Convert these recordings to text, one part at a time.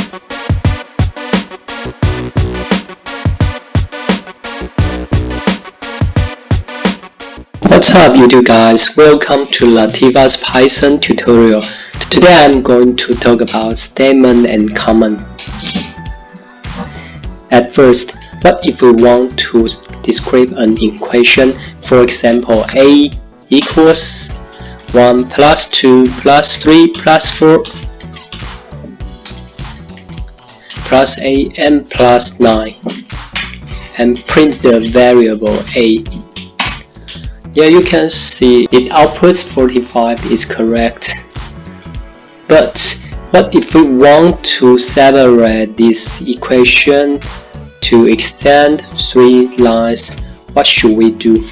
What's up YouTube guys, welcome to Lativa's Python tutorial. Today I'm going to talk about statement and comment. At first, what if we want to describe an equation? For example, a equals 1 plus 2 plus 3 plus 4 plus 8 and plus 9, and print the variable a. Yeah, you can see it outputs 45 is correct. But what if we want to separate this equation to extend 3 lines? What should we do?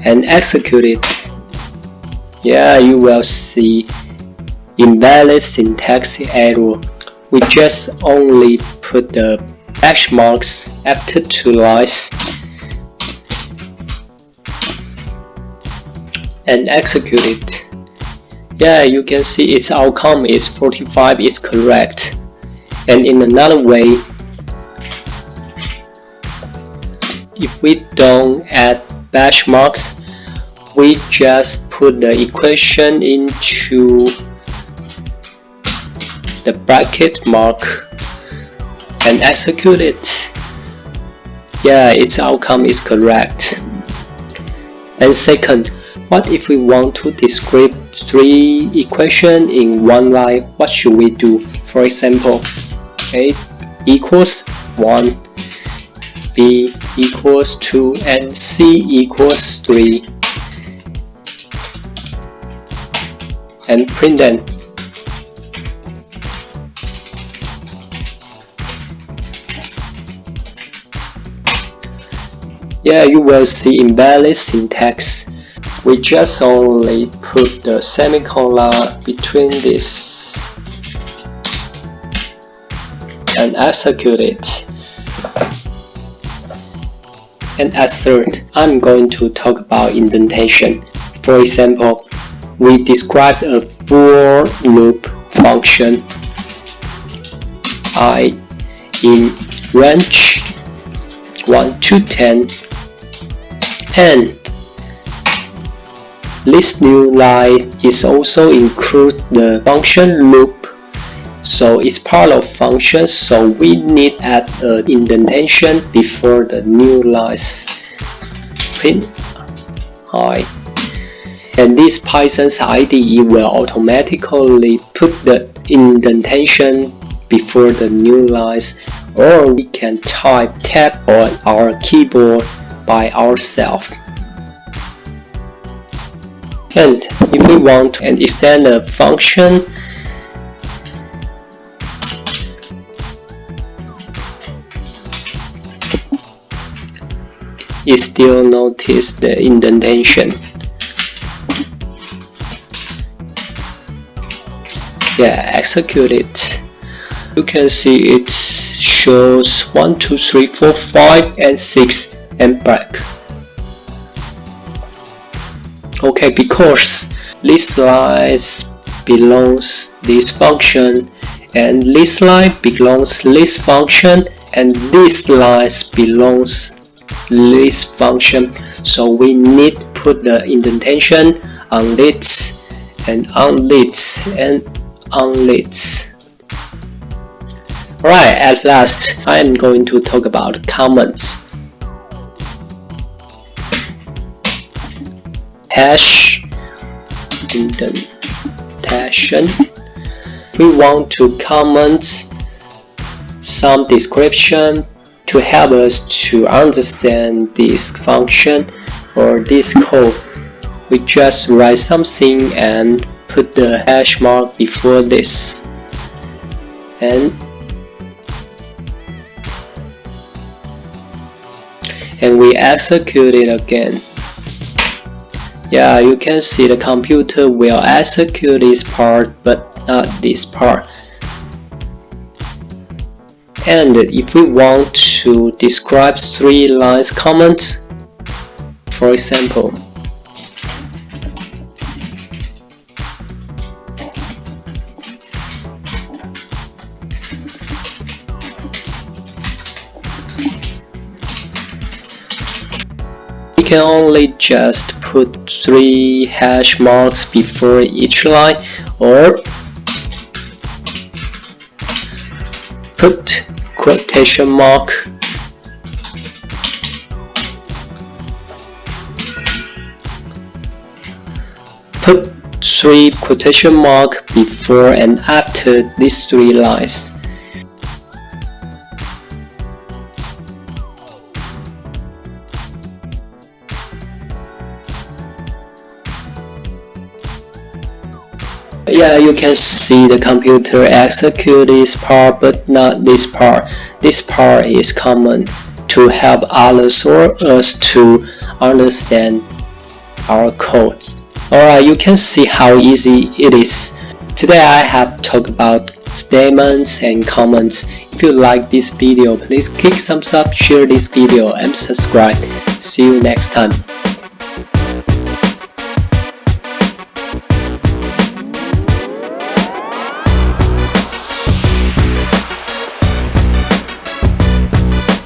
And execute it. Yeah, you will see invalid syntax error. We just only put the hash marks after 2 lines and execute it. Yeah, you can see its outcome is 45 is correct. And in another way, if we don't add hash marks, we just put the equation into the bracket mark and execute it. Yeah, its outcome is correct. And second, what if we want to describe 3 equations in one line? What should we do? For example, a equals 1, b equals 2, and c equals 3, and print them. Yeah, you will see invalid syntax. We just only put the semicolon between this and execute it. And at third, I'm going to talk about indentation. For example, we described a for loop function I in range 1 to 10, and this new line is also include the function loop, so it's part of function, so we need add an indentation before the new lines. Print I, and this Python's IDE will automatically put the indentation before the new lines, or we can type tab on our keyboard by ourselves. And if we want to extend a function, you still notice the indentation. Yeah, execute it. You can see it shows 1, 2, 3, 4, 5, and 6 and break. Okay, because this line belongs this function, and this line belongs this function, and this line belongs this function, so we need to put the indentation on this and on this and on this. Alright, at last, I am going to talk about comments. Hash indentation. We want to comment some description to help us to understand this function or this code. We just write something and put the hash mark before this, and we execute it again. Yeah, you can see the computer will execute this part but not this part. And if we want to describe 3 lines comments, for example, can only just put 3 hash marks before each line, or put quotation mark, put 3 quotation mark before and after these 3 lines. Yeah, you can see the computer execute this part, but not this part. This part is common to help others or us to understand our codes. Alright, you can see how easy it is. Today I have talked about statements and comments. If you like this video, please click thumbs up, share this video, and subscribe. See you next time.